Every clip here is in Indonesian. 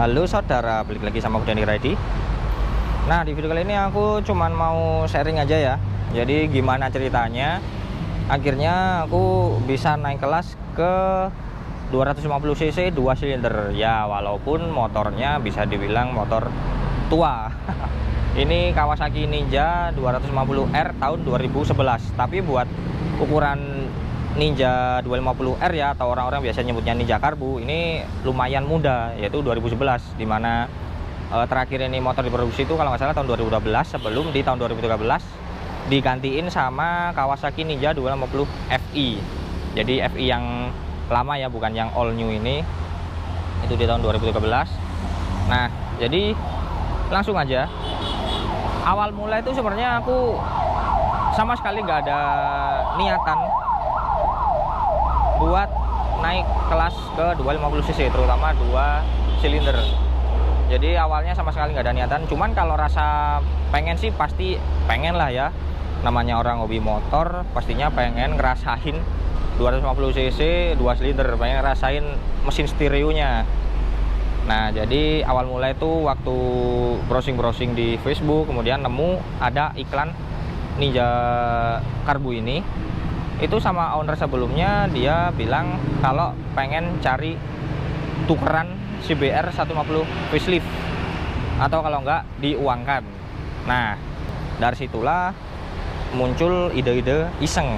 Halo saudara, balik lagi sama Dani Ready. Nah, di video kali ini aku cuman mau sharing aja ya. Jadi gimana ceritanya akhirnya aku bisa naik kelas ke 250 cc 2 silinder. Ya, walaupun motornya bisa dibilang motor tua. Ini Kawasaki Ninja 250R tahun 2011. Tapi buat ukuran Ninja 250R ya, atau orang-orang biasa nyebutnya Ninja Karbu, ini lumayan muda, yaitu 2011, dimana terakhir ini motor diproduksi itu kalau nggak salah tahun 2012, sebelum di tahun 2013 digantiin sama Kawasaki Ninja 250 Fi. Jadi Fi yang lama ya, bukan yang all new ini, itu di tahun 2013. Nah, jadi langsung aja, awal mulai itu sebenarnya aku sama sekali nggak ada niatan buat naik kelas ke 250 cc, terutama 2 silinder. Jadi awalnya sama sekali nggak ada niatan, cuman kalau rasa pengen sih pasti pengen lah ya, namanya orang hobi motor pastinya pengen ngerasain 250 cc 2 silinder, pengen ngerasain mesin stereonya. Nah, jadi awal mulai itu waktu browsing di Facebook, kemudian nemu ada iklan Ninja Karbu ini. Itu sama owner sebelumnya, dia bilang kalau pengen cari tukeran CBR 150 facelift, atau kalau enggak diuangkan. Nah, dari situlah muncul ide-ide iseng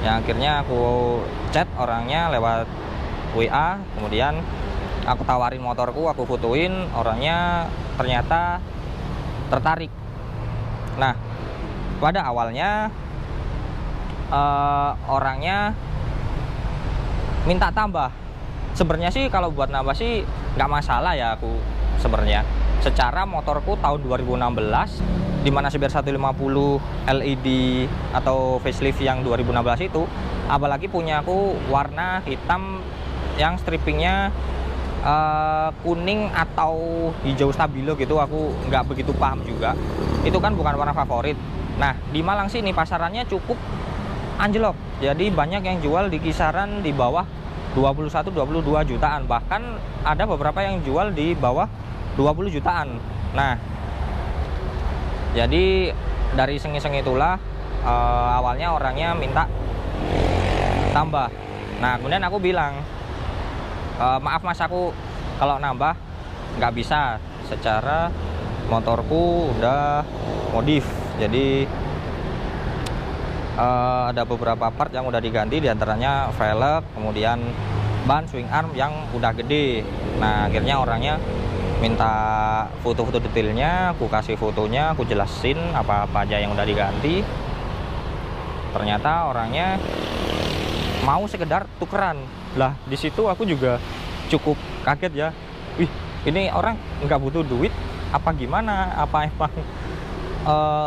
yang akhirnya aku chat orangnya lewat WA, kemudian aku tawarin motorku, aku fotoin, orangnya ternyata tertarik. Nah, pada awalnya orangnya minta tambah. Sebenarnya sih kalau buat nambah sih nggak masalah ya, aku sebenarnya secara motorku tahun 2016 dimana CBR 150 LED atau facelift yang 2016 itu, apalagi punya aku warna hitam yang strippingnya kuning atau hijau stabilo gitu, aku nggak begitu paham juga, itu kan bukan warna favorit. Nah, di Malang sini pasarannya cukup anjlok, jadi banyak yang jual di kisaran di bawah 21-22 jutaan, bahkan ada beberapa yang jual di bawah 20 jutaan. Nah, jadi dari iseng-iseng itulah awalnya orangnya minta tambah. Nah, kemudian aku bilang, maaf mas, aku kalau nambah nggak bisa, secara motorku udah modif, jadi ada beberapa part yang udah diganti, diantaranya velg, kemudian ban swing arm yang udah gede. Nah, akhirnya orangnya minta foto-foto detailnya, aku kasih fotonya, aku jelasin apa-apa aja yang udah diganti. Ternyata orangnya mau sekedar tukeran. Lah, di situ aku juga cukup kaget ya. Wih, ini orang nggak butuh duit apa gimana? Apa emang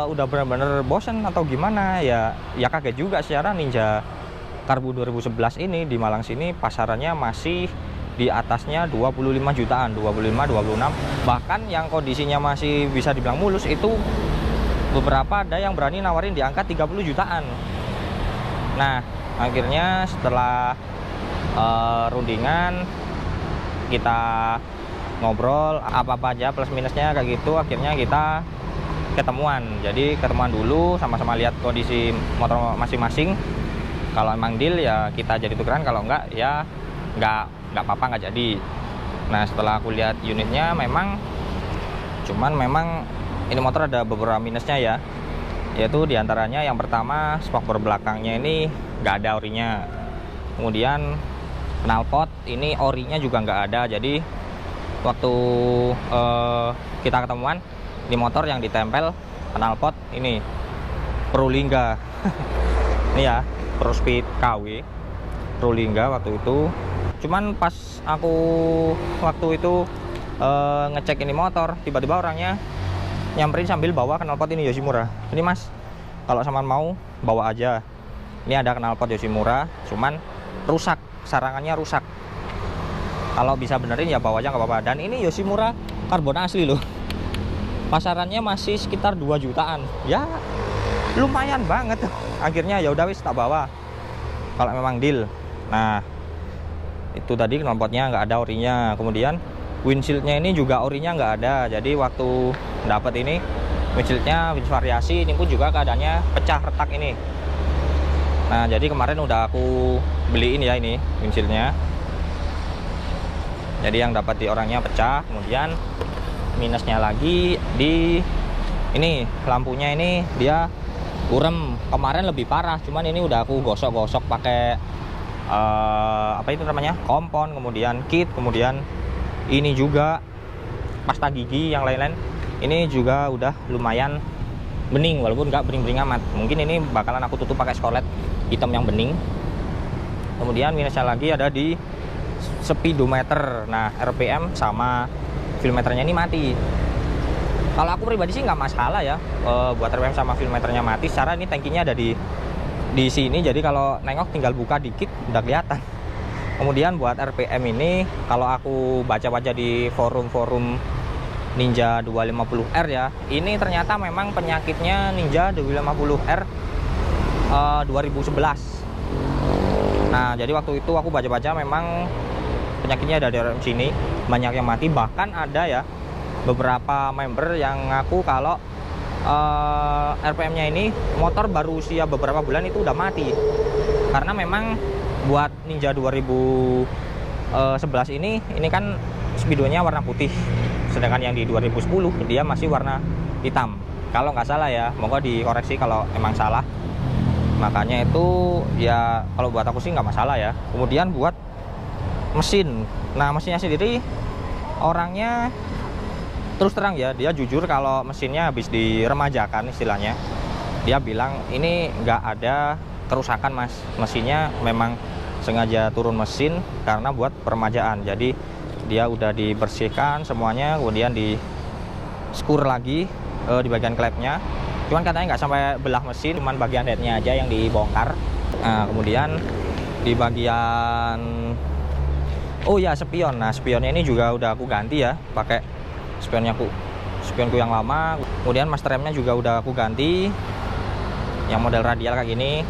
udah benar-benar bosen atau gimana ya? Ya kaget juga, secara Ninja Karbu 2011 ini di Malang sini pasarannya masih di atasnya 25 jutaan, 25, 26. Bahkan yang kondisinya masih bisa dibilang mulus itu beberapa ada yang berani nawarin di angka 30 jutaan. Nah, akhirnya setelah rundingan, kita ngobrol apa-apa aja plus minusnya kayak gitu, akhirnya kita ketemuan. Jadi ketemuan dulu, sama-sama lihat kondisi motor masing-masing. Kalau emang deal ya kita jadi tukeran, kalau enggak ya enggak apa-apa, nggak jadi. Nah, setelah aku lihat unitnya, memang ini motor ada beberapa minusnya ya, yaitu diantaranya yang pertama, spakbor belakangnya ini nggak ada orinya. Kemudian knalpot ini orinya juga nggak ada. Jadi waktu kita ketemuan, di motor yang ditempel knalpot ini Prolingga. Ini ya, Pro Speed KW Prolingga waktu itu. Cuman pas aku waktu itu ngecek ini motor, tiba-tiba orangnya nyamperin sambil bawa knalpot ini Yoshimura. Ini mas, kalau sama mau bawa aja. Ini ada knalpot Yoshimura, cuman rusak, sarangannya rusak. Kalau bisa benerin ya bawa aja, nggak apa-apa. Dan ini Yoshimura karbon asli loh. Pasarannya masih sekitar 2 jutaan. Ya lumayan banget. Akhirnya ya udah wis, tak bawa kalau memang deal. Nah, itu tadi knalpotnya nggak ada orinya. Kemudian windshield-nya ini juga orinya nggak ada. Jadi waktu dapat ini windshield-nya variasi, ini pun juga keadaannya pecah retak ini. Nah, jadi kemarin udah aku beliin ya ini windshield-nya. Jadi yang dapat di orangnya pecah. Kemudian minusnya lagi di ini lampunya ini dia urem. Kemarin lebih parah, cuman ini udah aku gosok-gosok pakai apa itu namanya, kompon, kemudian kit, kemudian ini juga pasta gigi yang lain-lain. Ini juga udah lumayan bening, walaupun nggak bening-bening amat. Mungkin ini bakalan aku tutup pakai skolet hitam yang bening. Kemudian minusnya lagi ada di speedometer. Nah, RPM sama filmeternya ini mati. Kalau aku pribadi sih nggak masalah ya buat RPM sama filmeternya mati. Secara ini tankinya ada di sini, jadi kalau nengok tinggal buka dikit udah kelihatan. Kemudian buat RPM ini, kalau aku baca-baca di forum-forum Ninja 250R ya, ini ternyata memang penyakitnya Ninja 250R 2011. Nah, jadi waktu itu aku baca-baca memang penyakitnya ada di RPM sini, banyak yang mati. Bahkan ada ya beberapa member yang ngaku kalau RPM-nya ini motor baru usia beberapa bulan itu udah mati. Karena memang buat Ninja 2011 ini kan speedonya warna putih, sedangkan yang di 2010 dia masih warna hitam. Kalau nggak salah ya, moga dikoreksi kalau emang salah. Makanya itu ya kalau buat aku sih nggak masalah ya. Kemudian buat mesin, nah mesinnya sendiri orangnya terus terang ya, dia jujur kalau mesinnya habis diremajakan istilahnya. Dia bilang ini nggak ada kerusakan mas, mesinnya memang sengaja turun mesin karena buat peremajaan. Jadi dia udah dibersihkan semuanya, kemudian di skur lagi di bagian klepnya. Cuman katanya nggak sampai belah mesin, cuman bagian headnya aja yang dibongkar. Nah, kemudian di bagian spion. Nah, spionnya ini juga udah aku ganti ya, pakai spionku yang lama. Kemudian master remnya juga udah aku ganti yang model radial kayak gini.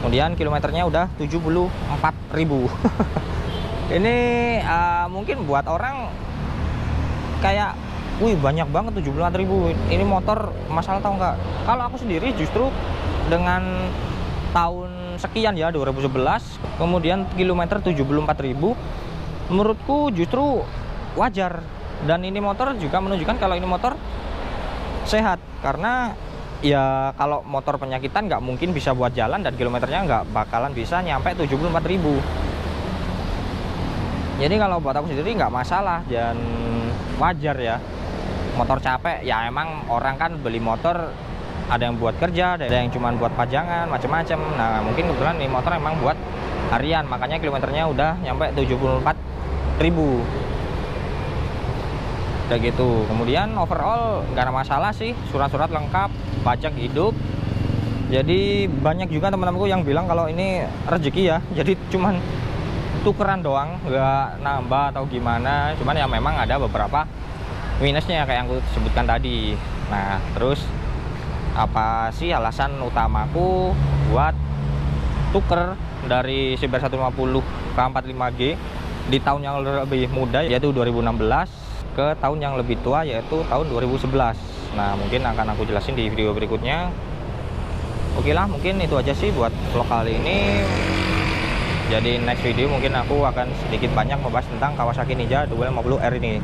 Kemudian kilometernya udah 74.000. Ini mungkin buat orang kayak wih banyak banget 74.000. Ini motor masalah tahu nggak? Kalau aku sendiri justru dengan tahun sekian ya 2011, kemudian kilometer 74.000, menurutku justru wajar. Dan ini motor juga menunjukkan kalau ini motor sehat, karena ya kalau motor penyakitan nggak mungkin bisa buat jalan dan kilometernya nggak bakalan bisa nyampe 74.000. Jadi kalau buat aku sendiri nggak masalah dan wajar ya. Motor capek ya, emang orang kan beli motor ada yang buat kerja, ada yang cuma buat pajangan, macam-macam. Nah mungkin kebetulan ini motor emang buat harian, makanya kilometernya udah nyampe 74.000 kayak gitu. Kemudian overall nggak ada masalah sih, surat-surat lengkap, pajak hidup. Jadi banyak juga teman-temanku yang bilang kalau ini rezeki ya, jadi cuman tukeran doang, nggak nambah atau gimana. Cuman ya memang ada beberapa minusnya kayak yang aku sebutkan tadi. Nah terus apa sih alasan utamaku buat tuker dari CBR 150 ke 45G di tahun yang lebih muda, yaitu 2016, ke tahun yang lebih tua, yaitu tahun 2011. Nah mungkin akan aku jelasin di video berikutnya. Oke lah, mungkin itu aja sih buat vlog kali ini. Jadi next video mungkin aku akan sedikit banyak membahas tentang Kawasaki Ninja 250R ini.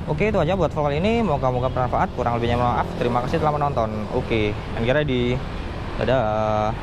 Oke, itu aja buat vlog kali ini. Moga-moga bermanfaat. Kurang lebihnya mohon maaf. Terima kasih telah menonton. Oke, and get ready. Dadah.